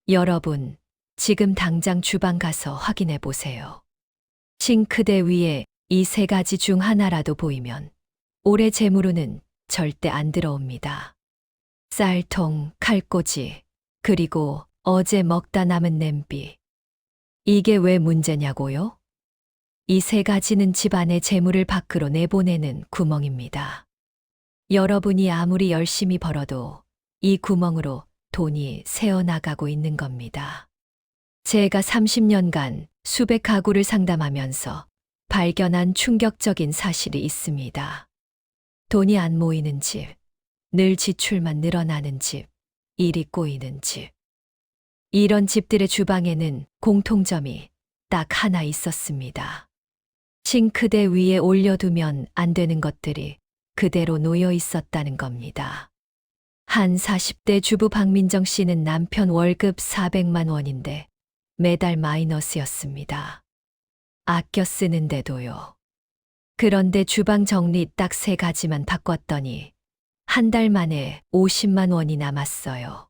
여러분, 지금 당장 주방 가서 확인해 보세요. 싱크대 위에 이 세 가지 중 하나라도 보이면 올해 재물운은 절대 안 들어옵니다. 쌀통, 칼꽂이, 그리고 어제 먹다 남은 냄비. 이게 왜 문제냐고요? 이 세 가지는 집안의 재물을 밖으로 내보내는 구멍입니다. 여러분이 아무리 열심히 벌어도 이 구멍으로 돈이 새어나가고 있는 겁니다. 제가 30년간 수백 가구를 상담하면서 발견한 충격적인 사실이 있습니다. 돈이 안 모이는 집, 늘 지출만 늘어나는 집, 일이 꼬이는 집. 이런 집들의 주방에는 공통점이 딱 하나 있었습니다. 싱크대 위에 올려두면 안 되는 것들이 그대로 놓여 있었다는 겁니다. 한 40대 주부 박민정 씨는 남편 월급 400만 원인데 매달 마이너스였습니다. 아껴 쓰는데도요. 그런데 주방 정리 딱 세 가지만 바꿨더니 한 달 만에 50만 원이 남았어요.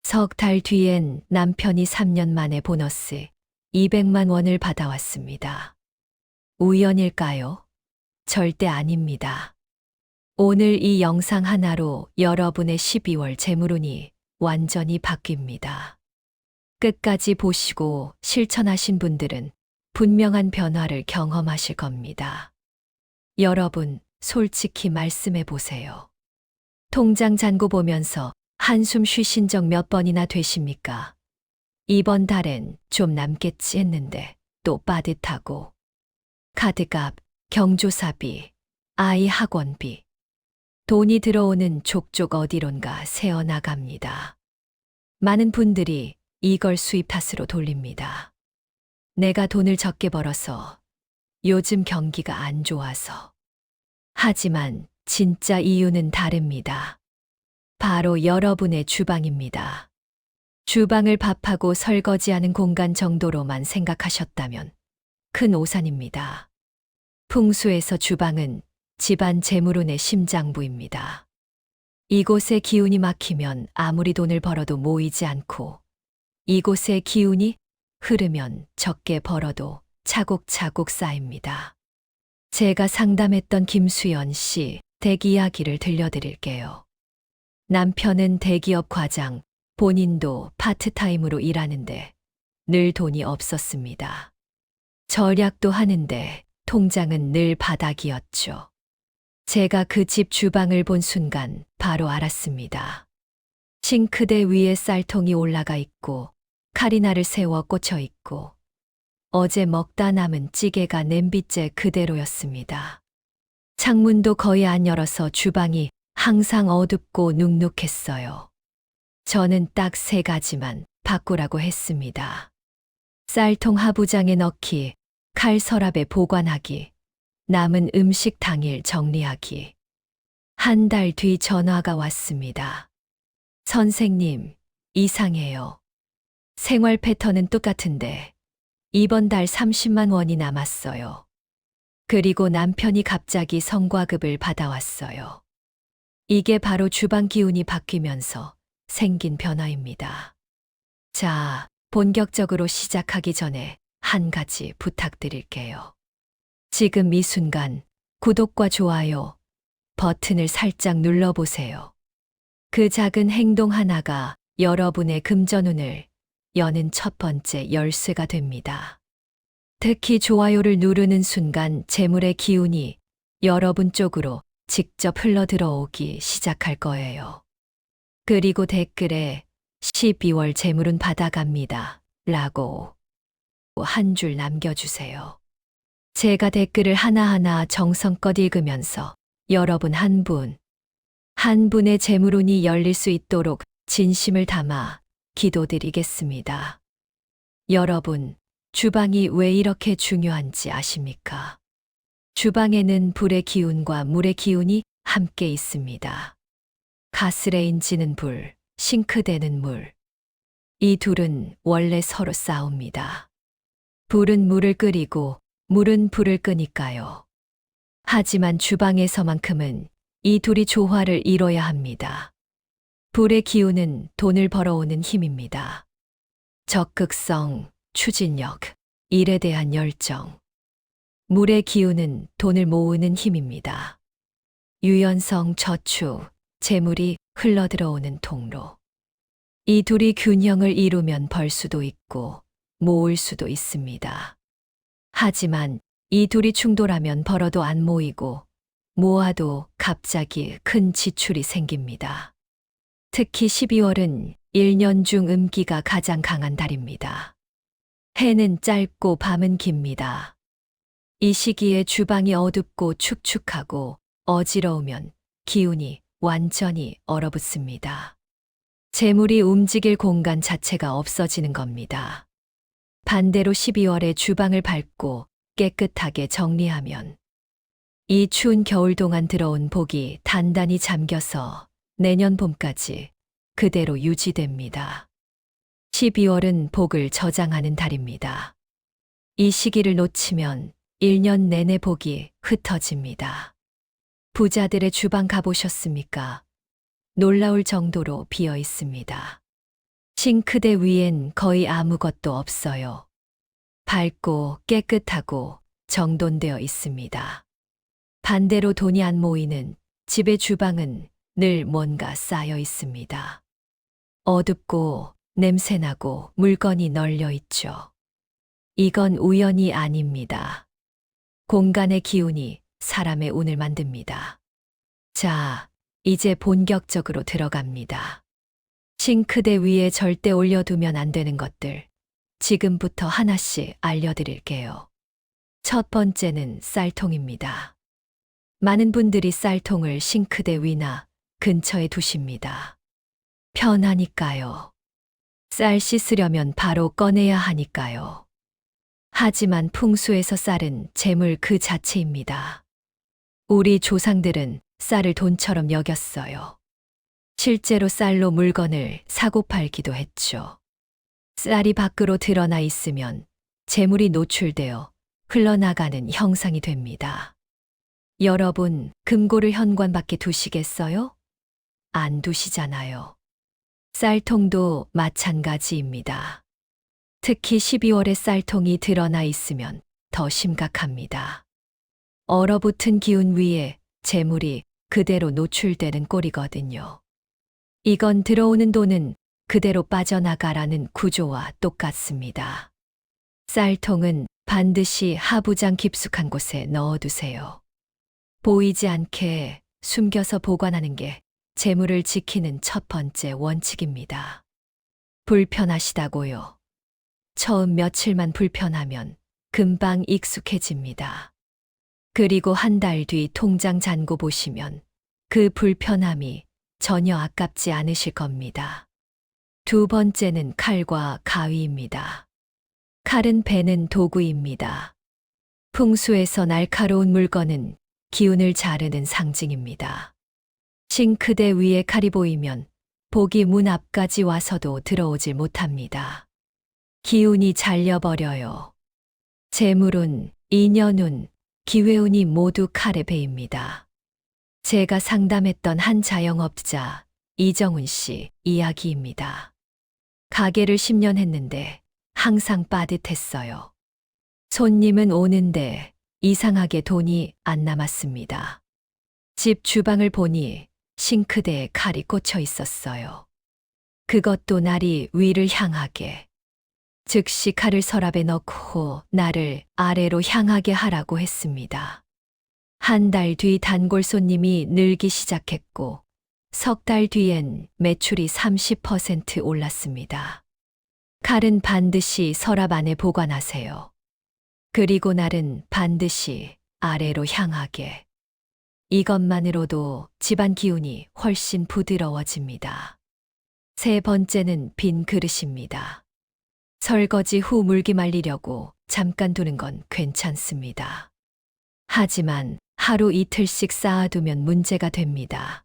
석 달 뒤엔 남편이 3년 만에 보너스 200만 원을 받아왔습니다. 우연일까요? 절대 아닙니다. 오늘 이 영상 하나로 여러분의 12월 재물운이 완전히 바뀝니다. 끝까지 보시고 실천하신 분들은 분명한 변화를 경험하실 겁니다. 여러분, 솔직히 말씀해 보세요. 통장 잔고 보면서 한숨 쉬신 적 몇 번이나 되십니까? 이번 달엔 좀 남겠지 했는데 또 빠듯하고. 카드값, 경조사비, 아이 학원비. 돈이 들어오는 족족 어디론가 새어나갑니다. 많은 분들이 이걸 수입 탓으로 돌립니다. 내가 돈을 적게 벌어서, 요즘 경기가 안 좋아서. 하지만 진짜 이유는 다릅니다. 바로 여러분의 주방입니다. 주방을 밥하고 설거지하는 공간 정도로만 생각하셨다면 큰 오산입니다. 풍수에서 주방은 집안 재물운의 심장부입니다. 이곳에 기운이 막히면 아무리 돈을 벌어도 모이지 않고, 이곳에 기운이 흐르면 적게 벌어도 차곡차곡 쌓입니다. 제가 상담했던 김수연 씨 댁 이야기를 들려드릴게요. 남편은 대기업 과장, 본인도 파트타임으로 일하는데 늘 돈이 없었습니다. 절약도 하는데 통장은 늘 바닥이었죠. 제가 그 집 주방을 본 순간 바로 알았습니다. 싱크대 위에 쌀통이 올라가 있고 카리나를 세워 꽂혀 있고 어제 먹다 남은 찌개가 냄비째 그대로였습니다. 창문도 거의 안 열어서 주방이 항상 어둡고 눅눅했어요. 저는 딱 세 가지만 바꾸라고 했습니다. 쌀통 하부장에 넣기, 칼 서랍에 보관하기, 남은 음식 당일 정리하기. 한 달 뒤 전화가 왔습니다. 선생님, 이상해요. 생활 패턴은 똑같은데 이번 달 30만 원이 남았어요. 그리고 남편이 갑자기 성과급을 받아왔어요. 이게 바로 주방 기운이 바뀌면서 생긴 변화입니다. 자, 본격적으로 시작하기 전에 한 가지 부탁드릴게요. 지금 이 순간 구독과 좋아요 버튼을 살짝 눌러보세요. 그 작은 행동 하나가 여러분의 금전운을 여는 첫 번째 열쇠가 됩니다. 특히 좋아요를 누르는 순간 재물의 기운이 여러분 쪽으로 직접 흘러들어오기 시작할 거예요. 그리고 댓글에 12월 재물운 받아갑니다. 라고 한 줄 남겨주세요. 제가 댓글을 하나하나 정성껏 읽으면서 여러분 한 분의 재물운이 열릴 수 있도록 진심을 담아 기도드리겠습니다. 여러분, 주방이 왜 이렇게 중요한지 아십니까? 주방에는 불의 기운과 물의 기운이 함께 있습니다. 가스레인지는 불, 싱크대는 물. 이 둘은 원래 서로 싸웁니다. 불은 물을 끓이고 물은 불을 끄니까요. 하지만 주방에서만큼은 이 둘이 조화를 이뤄야 합니다. 불의 기운은 돈을 벌어오는 힘입니다. 적극성, 추진력, 일에 대한 열정. 물의 기운은 돈을 모으는 힘입니다. 유연성, 저축, 재물이 흘러들어오는 통로. 이 둘이 균형을 이루면 벌 수도 있고 모을 수도 있습니다. 하지만 이 둘이 충돌하면 벌어도 안 모이고 모아도 갑자기 큰 지출이 생깁니다. 특히 12월은 1년 중 음기가 가장 강한 달입니다. 해는 짧고 밤은 깁니다. 이 시기에 주방이 어둡고 축축하고 어지러우면 기운이 완전히 얼어붙습니다. 재물이 움직일 공간 자체가 없어지는 겁니다. 반대로 12월에 주방을 밝고 깨끗하게 정리하면 이 추운 겨울 동안 들어온 복이 단단히 잠겨서 내년 봄까지 그대로 유지됩니다. 12월은 복을 저장하는 달입니다. 이 시기를 놓치면 1년 내내 복이 흩어집니다. 부자들의 주방 가보셨습니까? 놀라울 정도로 비어 있습니다. 싱크대 위엔 거의 아무것도 없어요. 밝고 깨끗하고 정돈되어 있습니다. 반대로 돈이 안 모이는 집의 주방은 늘 뭔가 쌓여 있습니다. 어둡고 냄새나고 물건이 널려 있죠. 이건 우연이 아닙니다. 공간의 기운이 사람의 운을 만듭니다. 자, 이제 본격적으로 들어갑니다. 싱크대 위에 절대 올려두면 안 되는 것들, 지금부터 하나씩 알려드릴게요. 첫 번째는 쌀통입니다. 많은 분들이 쌀통을 싱크대 위나 근처에 두십니다. 편하니까요. 쌀 씻으려면 바로 꺼내야 하니까요. 하지만 풍수에서 쌀은 재물 그 자체입니다. 우리 조상들은 쌀을 돈처럼 여겼어요. 실제로 쌀로 물건을 사고 팔기도 했죠. 쌀이 밖으로 드러나 있으면 재물이 노출되어 흘러나가는 형상이 됩니다. 여러분, 금고를 현관 밖에 두시겠어요? 안 두시잖아요. 쌀통도 마찬가지입니다. 특히 12월에 쌀통이 드러나 있으면 더 심각합니다. 얼어붙은 기운 위에 재물이 그대로 노출되는 꼴이거든요. 이건 들어오는 돈은 그대로 빠져나가라는 구조와 똑같습니다. 쌀통은 반드시 하부장 깊숙한 곳에 넣어두세요. 보이지 않게 숨겨서 보관하는 게 재물을 지키는 첫 번째 원칙입니다. 불편하시다고요? 처음 며칠만 불편하면 금방 익숙해집니다. 그리고 한 달 뒤 통장 잔고 보시면 그 불편함이 전혀 아깝지 않으실 겁니다. 두 번째는 칼과 가위입니다. 칼은 베는 도구입니다. 풍수에서 날카로운 물건은 기운을 자르는 상징입니다. 싱크대 위에 칼이 보이면 복이 문 앞까지 와서도 들어오질 못합니다. 기운이 잘려버려요. 재물운, 인연운, 기회운이 모두 칼에 베입니다. 제가 상담했던 한 자영업자 이정훈 씨 이야기입니다. 가게를 10년 했는데 항상 빠듯했어요. 손님은 오는데 이상하게 돈이 안 남았습니다. 집 주방을 보니 싱크대에 칼이 꽂혀 있었어요. 그것도 날이 위를 향하게. 즉시 칼을 서랍에 넣고 나를 아래로 향하게 하라고 했습니다. 한 달 뒤 단골 손님이 늘기 시작했고 석 달 뒤엔 매출이 30% 올랐습니다. 칼은 반드시 서랍 안에 보관하세요. 그리고 날은 반드시 아래로 향하게. 이것만으로도 집안 기운이 훨씬 부드러워집니다. 세 번째는 빈 그릇입니다. 설거지 후 물기 말리려고 잠깐 두는 건 괜찮습니다. 하지만 하루 이틀씩 쌓아두면 문제가 됩니다.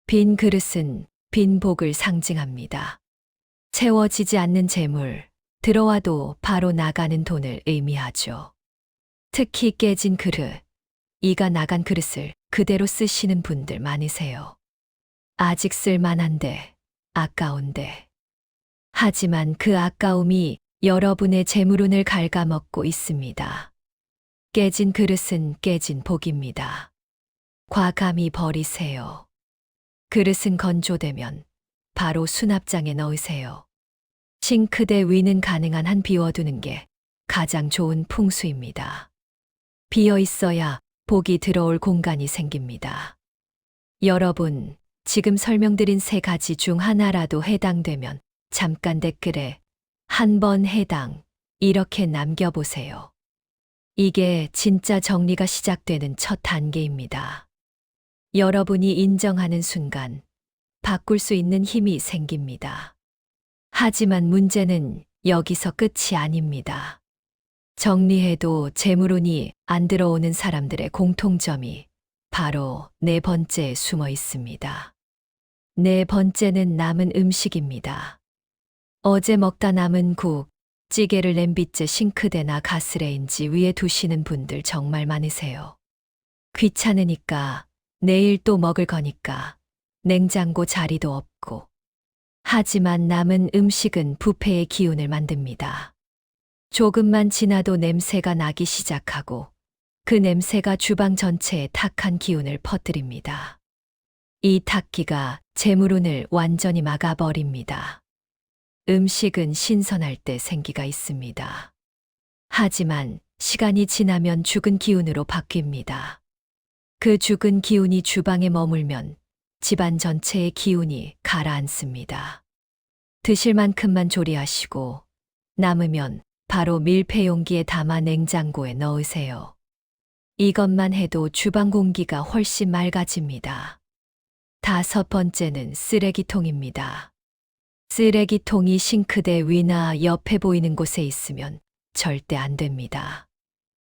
빈 그릇은 빈 복을 상징합니다. 채워지지 않는 재물, 들어와도 바로 나가는 돈을 의미하죠. 특히 깨진 그릇, 이가 나간 그릇을 그대로 쓰시는 분들 많으세요. 아직 쓸만한데, 아까운데. 하지만 그 아까움이 여러분의 재물운을 갉아먹고 있습니다. 깨진 그릇은 깨진 복입니다. 과감히 버리세요. 그릇은 건조되면 바로 수납장에 넣으세요. 싱크대 위는 가능한 한 비워두는 게 가장 좋은 풍수입니다. 비어 있어야 복이 들어올 공간이 생깁니다. 여러분, 지금 설명드린 세 가지 중 하나라도 해당되면 잠깐 댓글에 한 번 해당 이렇게 남겨보세요. 이게 진짜 정리가 시작되는 첫 단계입니다. 여러분이 인정하는 순간 바꿀 수 있는 힘이 생깁니다. 하지만 문제는 여기서 끝이 아닙니다. 정리해도 재물운이 안 들어오는 사람들의 공통점이 바로 네 번째에 숨어 있습니다. 네 번째는 남은 음식입니다. 어제 먹다 남은 국, 찌개를 냄비째 싱크대나 가스레인지 위에 두시는 분들 정말 많으세요. 귀찮으니까, 내일 또 먹을 거니까, 냉장고 자리도 없고. 하지만 남은 음식은 부패의 기운을 만듭니다. 조금만 지나도 냄새가 나기 시작하고 그 냄새가 주방 전체에 탁한 기운을 퍼뜨립니다. 이 탁기가 재물운을 완전히 막아버립니다. 음식은 신선할 때 생기가 있습니다. 하지만 시간이 지나면 죽은 기운으로 바뀝니다. 그 죽은 기운이 주방에 머물면 집안 전체의 기운이 가라앉습니다. 드실 만큼만 조리하시고 남으면 바로 밀폐 용기에 담아 냉장고에 넣으세요. 이것만 해도 주방 공기가 훨씬 맑아집니다. 다섯 번째는 쓰레기통입니다. 쓰레기통이 싱크대 위나 옆에 보이는 곳에 있으면 절대 안 됩니다.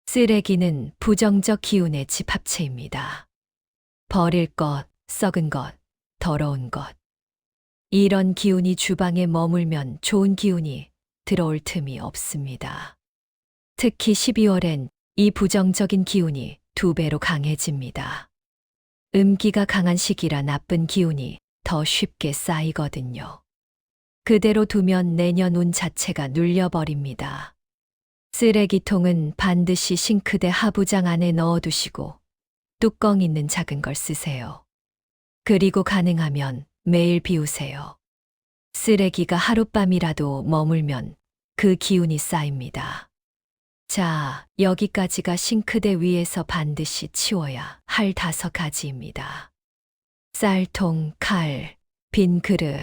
쓰레기는 부정적 기운의 집합체입니다. 버릴 것, 썩은 것, 더러운 것. 이런 기운이 주방에 머물면 좋은 기운이 들어올 틈이 없습니다. 특히 12월엔 이 부정적인 기운이 2배로 강해집니다. 음기가 강한 시기라 나쁜 기운이 더 쉽게 쌓이거든요. 그대로 두면 내년 운 자체가 눌려버립니다. 쓰레기통은 반드시 싱크대 하부장 안에 넣어두시고 뚜껑 있는 작은 걸 쓰세요. 그리고 가능하면 매일 비우세요. 쓰레기가 하룻밤이라도 머물면 그 기운이 쌓입니다. 자, 여기까지가 싱크대 위에서 반드시 치워야 할 5가지입니다. 쌀통, 칼, 빈 그릇,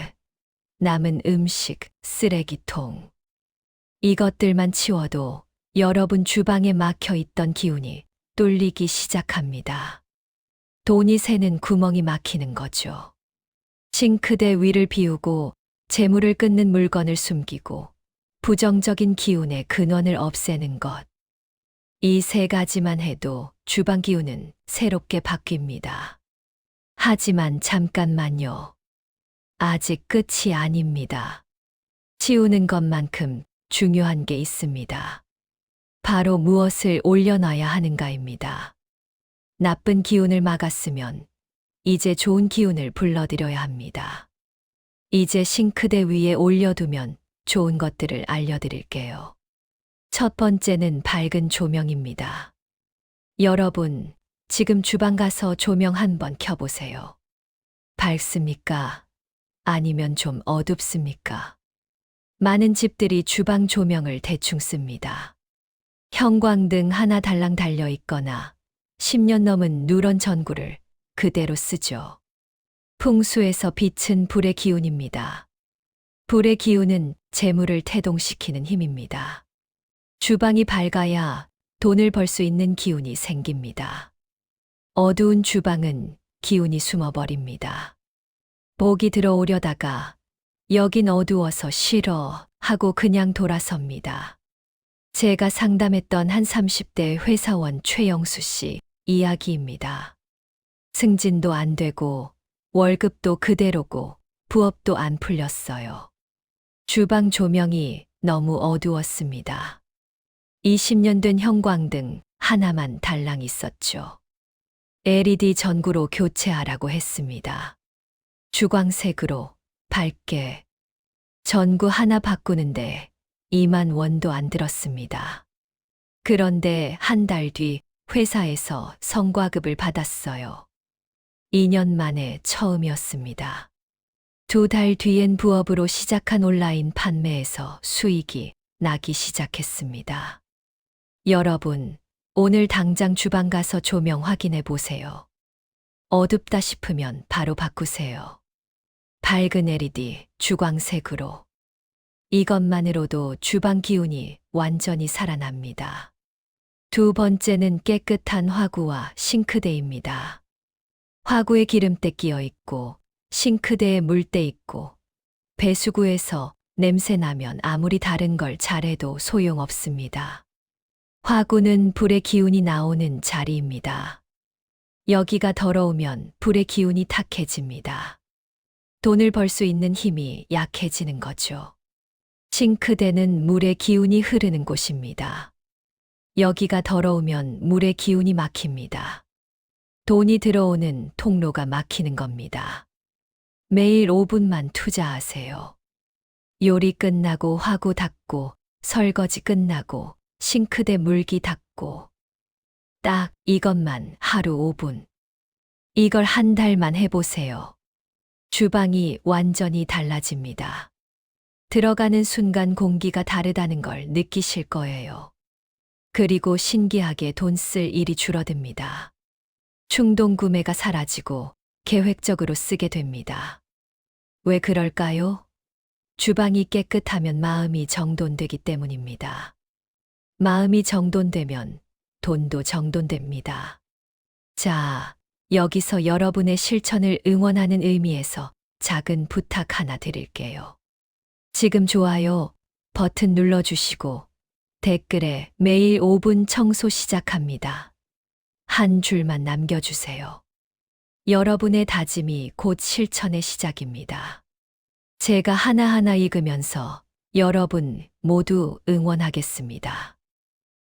남은 음식, 쓰레기통. 이것들만 치워도 여러분 주방에 막혀 있던 기운이 뚫리기 시작합니다. 돈이 새는 구멍이 막히는 거죠. 싱크대 위를 비우고 재물을 끊는 물건을 숨기고 부정적인 기운의 근원을 없애는 것. 이 3가지만 해도 주방 기운은 새롭게 바뀝니다. 하지만 잠깐만요. 아직 끝이 아닙니다. 치우는 것만큼 중요한 게 있습니다. 바로 무엇을 올려놔야 하는가입니다. 나쁜 기운을 막았으면 이제 좋은 기운을 불러들여야 합니다. 이제 싱크대 위에 올려두면 좋은 것들을 알려드릴게요. 첫 번째는 밝은 조명입니다. 여러분, 지금 주방 가서 조명 한번 켜보세요. 밝습니까? 아니면 좀 어둡습니까? 많은 집들이 주방 조명을 대충 씁니다. 형광등 하나 달랑 달려 있거나 10년 넘은 누런 전구를 그대로 쓰죠. 풍수에서 빛은 불의 기운입니다. 불의 기운은 재물을 태동시키는 힘입니다. 주방이 밝아야 돈을 벌 수 있는 기운이 생깁니다. 어두운 주방은 기운이 숨어버립니다. 복이 들어오려다가 여긴 어두워서 싫어 하고 그냥 돌아섭니다. 제가 상담했던 한 30대 회사원 최영수 씨 이야기입니다. 승진도 안 되고 월급도 그대로고 부업도 안 풀렸어요. 주방 조명이 너무 어두웠습니다. 20년 된 형광등 하나만 달랑 있었죠. LED 전구로 교체하라고 했습니다. 주광색으로 밝게. 전구 하나 바꾸는데 2만 원도 안 들었습니다. 그런데 한 달 뒤 회사에서 성과급을 받았어요. 2년 만에 처음이었습니다. 2달 뒤엔 부업으로 시작한 온라인 판매에서 수익이 나기 시작했습니다. 여러분, 오늘 당장 주방 가서 조명 확인해 보세요. 어둡다 싶으면 바로 바꾸세요. 밝은 LED, 주광색으로. 이것만으로도 주방 기운이 완전히 살아납니다. 두 번째는 깨끗한 화구와 싱크대입니다. 화구에 기름때 끼어 있고 싱크대에 물때 있고 배수구에서 냄새 나면 아무리 다른 걸 잘해도 소용없습니다. 화구는 불의 기운이 나오는 자리입니다. 여기가 더러우면 불의 기운이 탁해집니다. 돈을 벌 수 있는 힘이 약해지는 거죠. 싱크대는 물의 기운이 흐르는 곳입니다. 여기가 더러우면 물의 기운이 막힙니다. 돈이 들어오는 통로가 막히는 겁니다. 매일 5분만 투자하세요. 요리 끝나고 화구 닦고 설거지 끝나고 싱크대 물기 닦고 딱 이것만 하루 5분. 이걸 한 달만 해보세요. 주방이 완전히 달라집니다. 들어가는 순간 공기가 다르다는 걸 느끼실 거예요. 그리고 신기하게 돈 쓸 일이 줄어듭니다. 충동 구매가 사라지고 계획적으로 쓰게 됩니다. 왜 그럴까요? 주방이 깨끗하면 마음이 정돈되기 때문입니다. 마음이 정돈되면 돈도 정돈됩니다. 자, 여기서 여러분의 실천을 응원하는 의미에서 작은 부탁 하나 드릴게요. 지금 좋아요 버튼 눌러주시고 댓글에 매일 5분 청소 시작합니다. 한 줄만 남겨주세요. 여러분의 다짐이 곧 실천의 시작입니다. 제가 하나하나 읽으면서 여러분 모두 응원하겠습니다.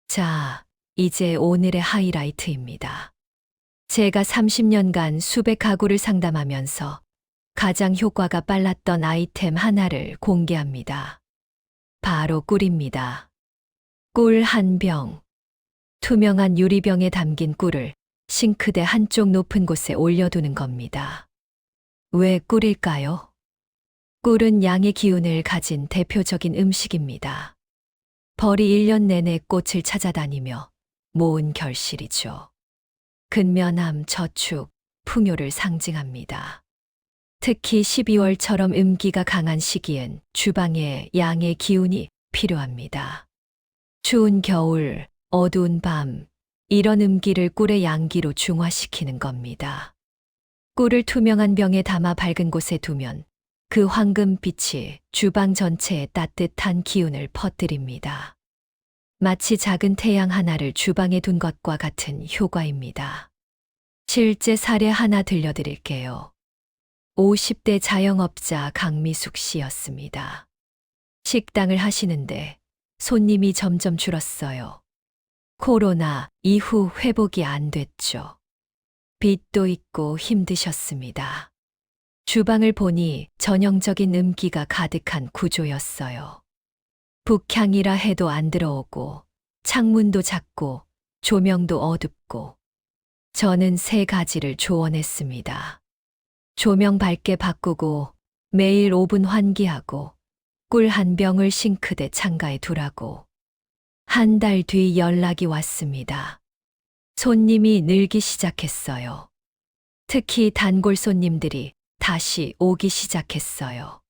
자, 이제 오늘의 하이라이트입니다. 제가 30년간 수백 가구를 상담하면서 가장 효과가 빨랐던 아이템 하나를 공개합니다. 바로 꿀입니다. 꿀 한 병. 투명한 유리병에 담긴 꿀을 싱크대 한쪽 높은 곳에 올려두는 겁니다. 왜 꿀일까요? 꿀은 양의 기운을 가진 대표적인 음식입니다. 벌이 1년 내내 꽃을 찾아다니며 모은 결실이죠. 근면함, 저축, 풍요를 상징합니다. 특히 12월처럼 음기가 강한 시기엔 주방에 양의 기운이 필요합니다. 추운 겨울, 어두운 밤, 이런 음기를 꿀의 양기로 중화시키는 겁니다. 꿀을 투명한 병에 담아 밝은 곳에 두면 그 황금빛이 주방 전체에 따뜻한 기운을 퍼뜨립니다. 마치 작은 태양 하나를 주방에 둔 것과 같은 효과입니다. 실제 사례 하나 들려드릴게요. 50대 자영업자 강미숙 씨였습니다. 식당을 하시는데 손님이 점점 줄었어요. 코로나 이후 회복이 안 됐죠. 빚도 있고 힘드셨습니다. 주방을 보니 전형적인 음기가 가득한 구조였어요. 북향이라 해도 안 들어오고 창문도 작고 조명도 어둡고 저는 3가지를 조언했습니다. 조명 밝게 바꾸고 매일 5분 환기하고 꿀 한 병을 싱크대 창가에 두라고. 한 달 뒤 연락이 왔습니다. 손님이 늘기 시작했어요. 특히 단골 손님들이 다시 오기 시작했어요.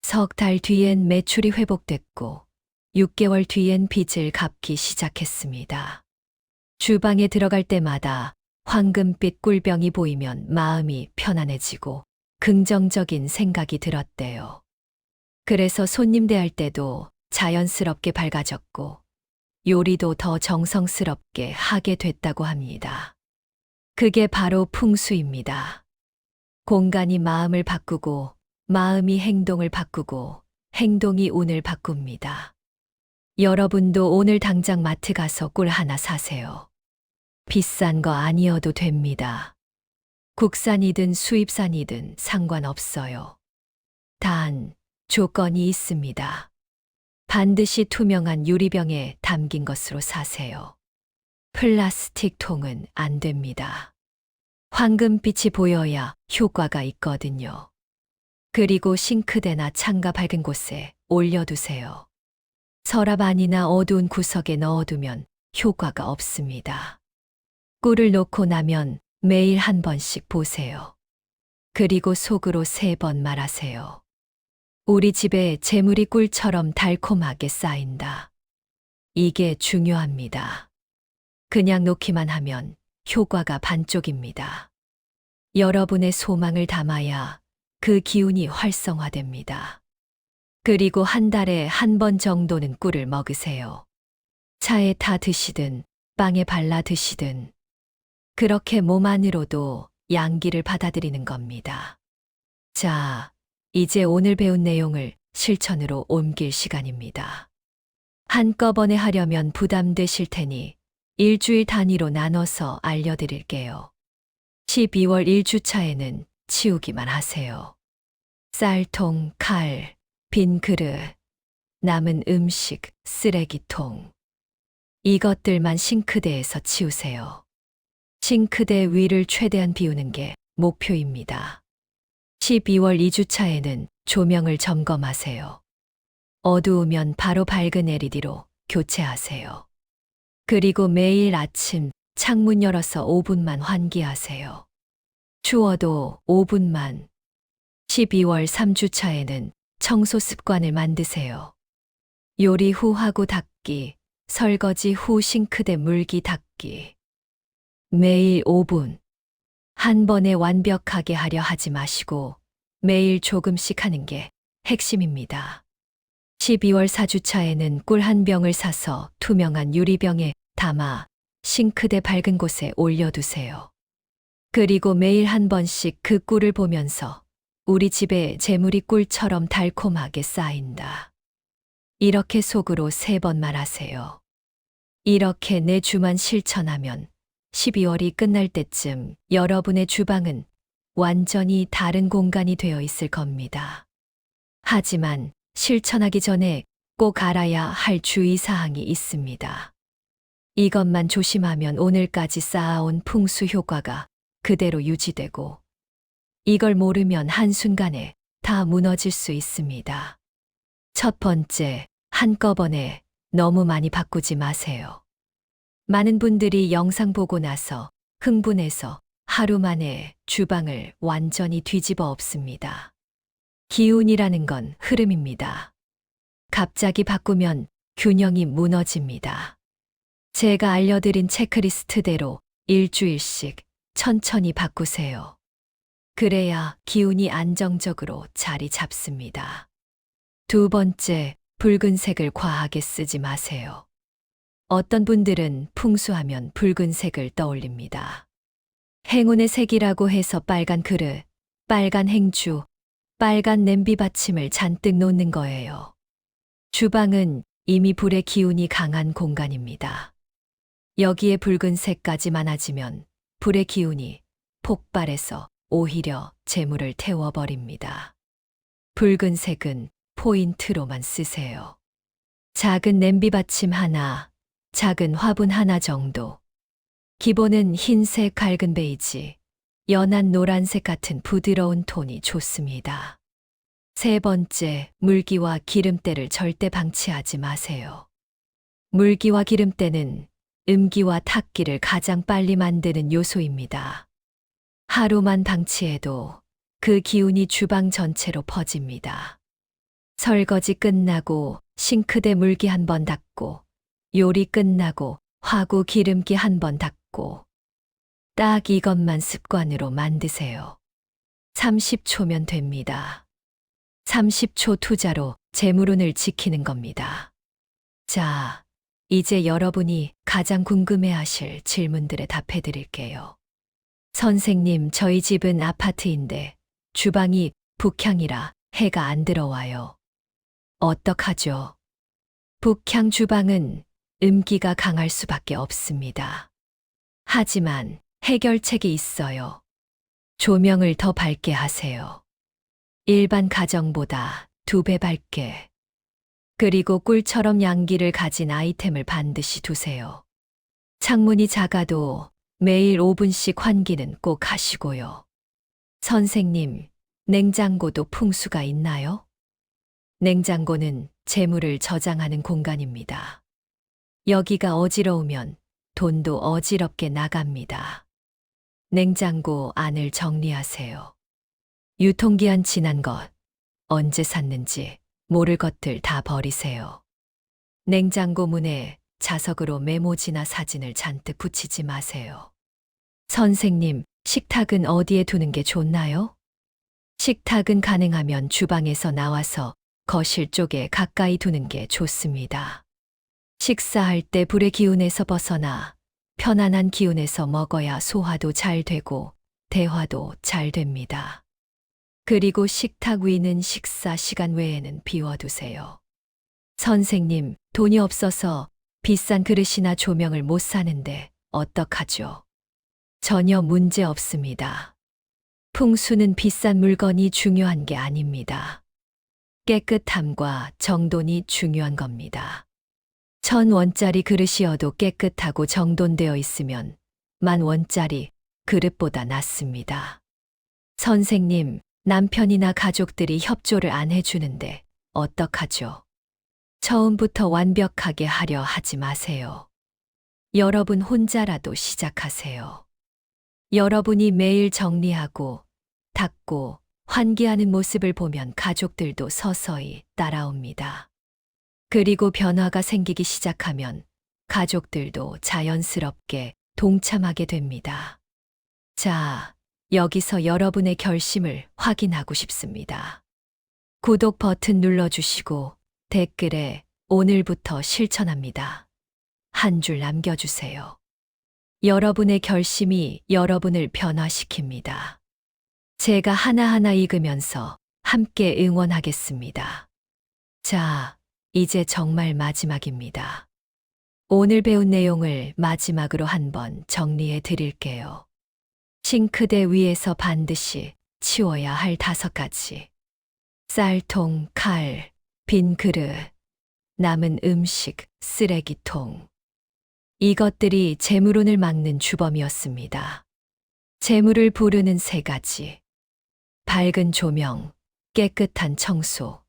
석 달 뒤엔 매출이 회복됐고 6개월 뒤엔 빚을 갚기 시작했습니다. 주방에 들어갈 때마다 황금빛 꿀병이 보이면 마음이 편안해지고 긍정적인 생각이 들었대요. 그래서 손님 대할 때도 자연스럽게 밝아졌고 요리도 더 정성스럽게 하게 됐다고 합니다. 그게 바로 풍수입니다. 공간이 마음을 바꾸고 마음이 행동을 바꾸고 행동이 운을 바꿉니다. 여러분도 오늘 당장 마트 가서 꿀 하나 사세요. 비싼 거 아니어도 됩니다. 국산이든 수입산이든 상관없어요. 단, 조건이 있습니다. 반드시 투명한 유리병에 담긴 것으로 사세요. 플라스틱 통은 안 됩니다. 황금빛이 보여야 효과가 있거든요. 그리고 싱크대나 창가 밝은 곳에 올려두세요. 서랍 안이나 어두운 구석에 넣어두면 효과가 없습니다. 꿀을 놓고 나면 매일 한 번씩 보세요. 그리고 속으로 3번 말하세요. 우리 집에 재물이 꿀처럼 달콤하게 쌓인다. 이게 중요합니다. 그냥 놓기만 하면 효과가 반쪽입니다. 여러분의 소망을 담아야 그 기운이 활성화됩니다. 그리고 한 달에 한 번 정도는 꿀을 먹으세요. 차에 타 드시든 빵에 발라 드시든 그렇게 몸 안으로도 양기를 받아들이는 겁니다. 자, 이제 오늘 배운 내용을 실천으로 옮길 시간입니다. 한꺼번에 하려면 부담되실 테니 일주일 단위로 나눠서 알려드릴게요. 12월 1주차에는 치우기만 하세요. 쌀통, 칼, 빈 그릇, 남은 음식, 쓰레기통. 이것들만 싱크대에서 치우세요. 싱크대 위를 최대한 비우는 게 목표입니다. 12월 2주차에는 조명을 점검하세요. 어두우면 바로 밝은 LED로 교체하세요. 그리고 매일 아침 창문 열어서 5분만 환기하세요. 추워도 5분만. 12월 3주차에는 청소 습관을 만드세요. 요리 후 하고 닦기, 설거지 후 싱크대 물기 닦기. 매일 5분. 한 번에 완벽하게 하려 하지 마시고 매일 조금씩 하는 게 핵심입니다. 12월 4주차에는 꿀 한 병을 사서 투명한 유리병에 담아 싱크대 밝은 곳에 올려두세요. 그리고 매일 한 번씩 그 꿀을 보면서 우리 집에 재물이 꿀처럼 달콤하게 쌓인다. 이렇게 속으로 3번 말하세요. 이렇게 4주만 실천하면 12월이 끝날 때쯤 여러분의 주방은 완전히 다른 공간이 되어 있을 겁니다. 하지만 실천하기 전에 꼭 알아야 할 주의사항이 있습니다. 이것만 조심하면 오늘까지 쌓아온 풍수 효과가 그대로 유지되고 이걸 모르면 한순간에 다 무너질 수 있습니다. 첫 번째, 한꺼번에 너무 많이 바꾸지 마세요. 많은 분들이 영상 보고 나서 흥분해서 하루 만에 주방을 완전히 뒤집어 엎습니다. 기운이라는 건 흐름입니다. 갑자기 바꾸면 균형이 무너집니다. 제가 알려드린 체크리스트대로 일주일씩 천천히 바꾸세요. 그래야 기운이 안정적으로 자리 잡습니다. 두 번째, 붉은색을 과하게 쓰지 마세요. 어떤 분들은 풍수하면 붉은색을 떠올립니다. 행운의 색이라고 해서 빨간 그릇, 빨간 행주, 빨간 냄비 받침을 잔뜩 놓는 거예요. 주방은 이미 불의 기운이 강한 공간입니다. 여기에 붉은색까지 많아지면 불의 기운이 폭발해서 오히려 재물을 태워버립니다. 붉은색은 포인트로만 쓰세요. 작은 냄비 받침 하나, 작은 화분 하나 정도. 기본은 흰색, 밝은 베이지, 연한 노란색 같은 부드러운 톤이 좋습니다. 세 번째, 물기와 기름때를 절대 방치하지 마세요. 물기와 기름때는 음기와 탁기를 가장 빨리 만드는 요소입니다. 하루만 방치해도 그 기운이 주방 전체로 퍼집니다. 설거지 끝나고 싱크대 물기 한 번 닦고 요리 끝나고 화구 기름기 한 번 닦고 딱 이것만 습관으로 만드세요. 30초면 됩니다. 30초 투자로 재물운을 지키는 겁니다. 자, 이제 여러분이 가장 궁금해하실 질문들에 답해 드릴게요. 선생님, 저희 집은 아파트인데 주방이 북향이라 해가 안 들어와요. 어떡하죠? 북향 주방은 음기가 강할 수밖에 없습니다. 하지만 해결책이 있어요. 조명을 더 밝게 하세요. 일반 가정보다 2배 밝게. 그리고 꿀처럼 양기를 가진 아이템을 반드시 두세요. 창문이 작아도 매일 5분씩 환기는 꼭 하시고요. 선생님, 냉장고도 풍수가 있나요? 냉장고는 재물을 저장하는 공간입니다. 여기가 어지러우면 돈도 어지럽게 나갑니다. 냉장고 안을 정리하세요. 유통기한 지난 것, 언제 샀는지 모를 것들 다 버리세요. 냉장고 문에 자석으로 메모지나 사진을 잔뜩 붙이지 마세요. 선생님, 식탁은 어디에 두는 게 좋나요? 식탁은 가능하면 주방에서 나와서 거실 쪽에 가까이 두는 게 좋습니다. 식사할 때 불의 기운에서 벗어나 편안한 기운에서 먹어야 소화도 잘 되고 대화도 잘 됩니다. 그리고 식탁 위는 식사 시간 외에는 비워두세요. 선생님, 돈이 없어서 비싼 그릇이나 조명을 못 사는데 어떡하죠? 전혀 문제 없습니다. 풍수는 비싼 물건이 중요한 게 아닙니다. 깨끗함과 정돈이 중요한 겁니다. 1,000원짜리 그릇이어도 깨끗하고 정돈되어 있으면 10,000원짜리 그릇보다 낫습니다. 선생님, 남편이나 가족들이 협조를 안 해주는데 어떡하죠? 처음부터 완벽하게 하려 하지 마세요. 여러분 혼자라도 시작하세요. 여러분이 매일 정리하고 닦고 환기하는 모습을 보면 가족들도 서서히 따라옵니다. 그리고 변화가 생기기 시작하면 가족들도 자연스럽게 동참하게 됩니다. 자, 여기서 여러분의 결심을 확인하고 싶습니다. 구독 버튼 눌러주시고 댓글에 오늘부터 실천합니다. 한 줄 남겨주세요. 여러분의 결심이 여러분을 변화시킵니다. 제가 하나하나 읽으면서 함께 응원하겠습니다. 자, 이제 정말 마지막입니다. 오늘 배운 내용을 마지막으로 한번 정리해 드릴게요. 싱크대 위에서 반드시 치워야 할 5가지. 쌀통, 칼, 빈 그릇, 남은 음식, 쓰레기통. 이것들이 재물운을 막는 주범이었습니다. 재물을 부르는 3가지. 밝은 조명, 깨끗한 청소,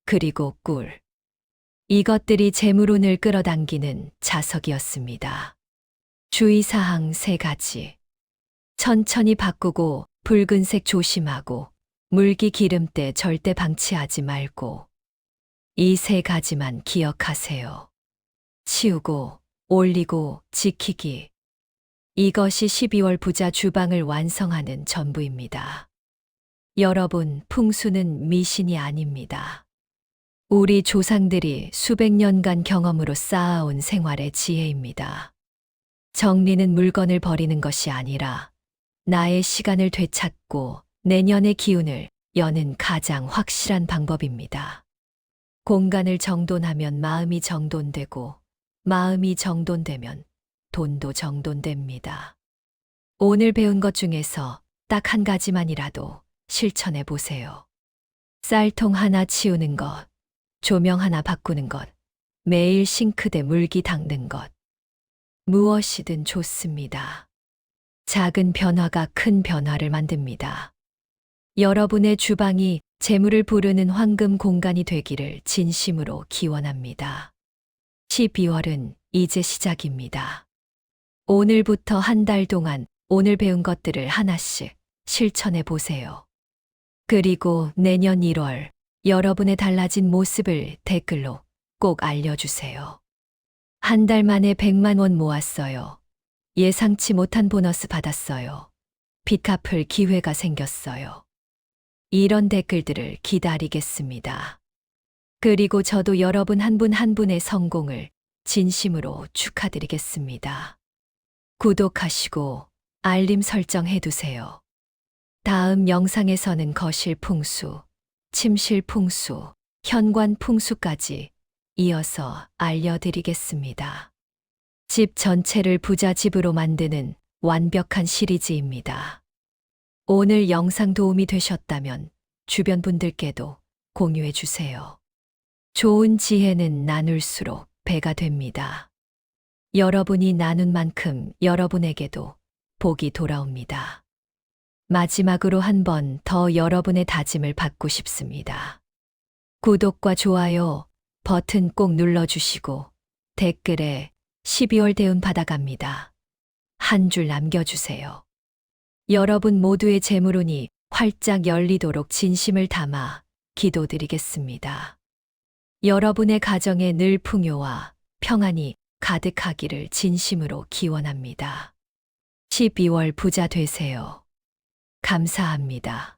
그리고 꿀. 이것들이 재물운을 끌어당기는 자석이었습니다. 주의사항 3가지. 천천히 바꾸고 붉은색 조심하고 물기 기름때 절대 방치하지 말고. 이 3가지만 기억하세요. 치우고, 올리고, 지키기. 이것이 12월 부자 주방을 완성하는 전부입니다. 여러분, 풍수는 미신이 아닙니다. 우리 조상들이 수백 년간 경험으로 쌓아온 생활의 지혜입니다. 정리는 물건을 버리는 것이 아니라 나의 시간을 되찾고 내년의 기운을 여는 가장 확실한 방법입니다. 공간을 정돈하면 마음이 정돈되고 마음이 정돈되면 돈도 정돈됩니다. 오늘 배운 것 중에서 딱 한 가지만이라도 실천해 보세요. 쌀통 하나 치우는 것, 조명 하나 바꾸는 것, 매일 싱크대 물기 닦는 것. 무엇이든 좋습니다. 작은 변화가 큰 변화를 만듭니다. 여러분의 주방이 재물을 부르는 황금 공간이 되기를 진심으로 기원합니다. 12월은 이제 시작입니다. 오늘부터 한 달 동안 오늘 배운 것들을 하나씩 실천해 보세요. 그리고 내년 1월 여러분의 달라진 모습을 댓글로 꼭 알려주세요. 한 달 만에 100만 원 모았어요. 예상치 못한 보너스 받았어요. 빚 갚을 기회가 생겼어요. 이런 댓글들을 기다리겠습니다. 그리고 저도 여러분 한 분 한 분의 성공을 진심으로 축하드리겠습니다. 구독하시고 알림 설정해 두세요. 다음 영상에서는 거실 풍수, 침실 풍수, 현관 풍수까지 이어서 알려드리겠습니다. 집 전체를 부자 집으로 만드는 완벽한 시리즈입니다. 오늘 영상 도움이 되셨다면 주변 분들께도 공유해 주세요. 좋은 지혜는 나눌수록 배가 됩니다. 여러분이 나눈 만큼 여러분에게도 복이 돌아옵니다. 마지막으로 한 번 더 여러분의 다짐을 받고 싶습니다. 구독과 좋아요 버튼 꼭 눌러주시고 댓글에 12월 대운 받아갑니다. 한 줄 남겨주세요. 여러분 모두의 재물운이 활짝 열리도록 진심을 담아 기도드리겠습니다. 여러분의 가정에 늘 풍요와 평안이 가득하기를 진심으로 기원합니다. 12월 부자 되세요. 감사합니다.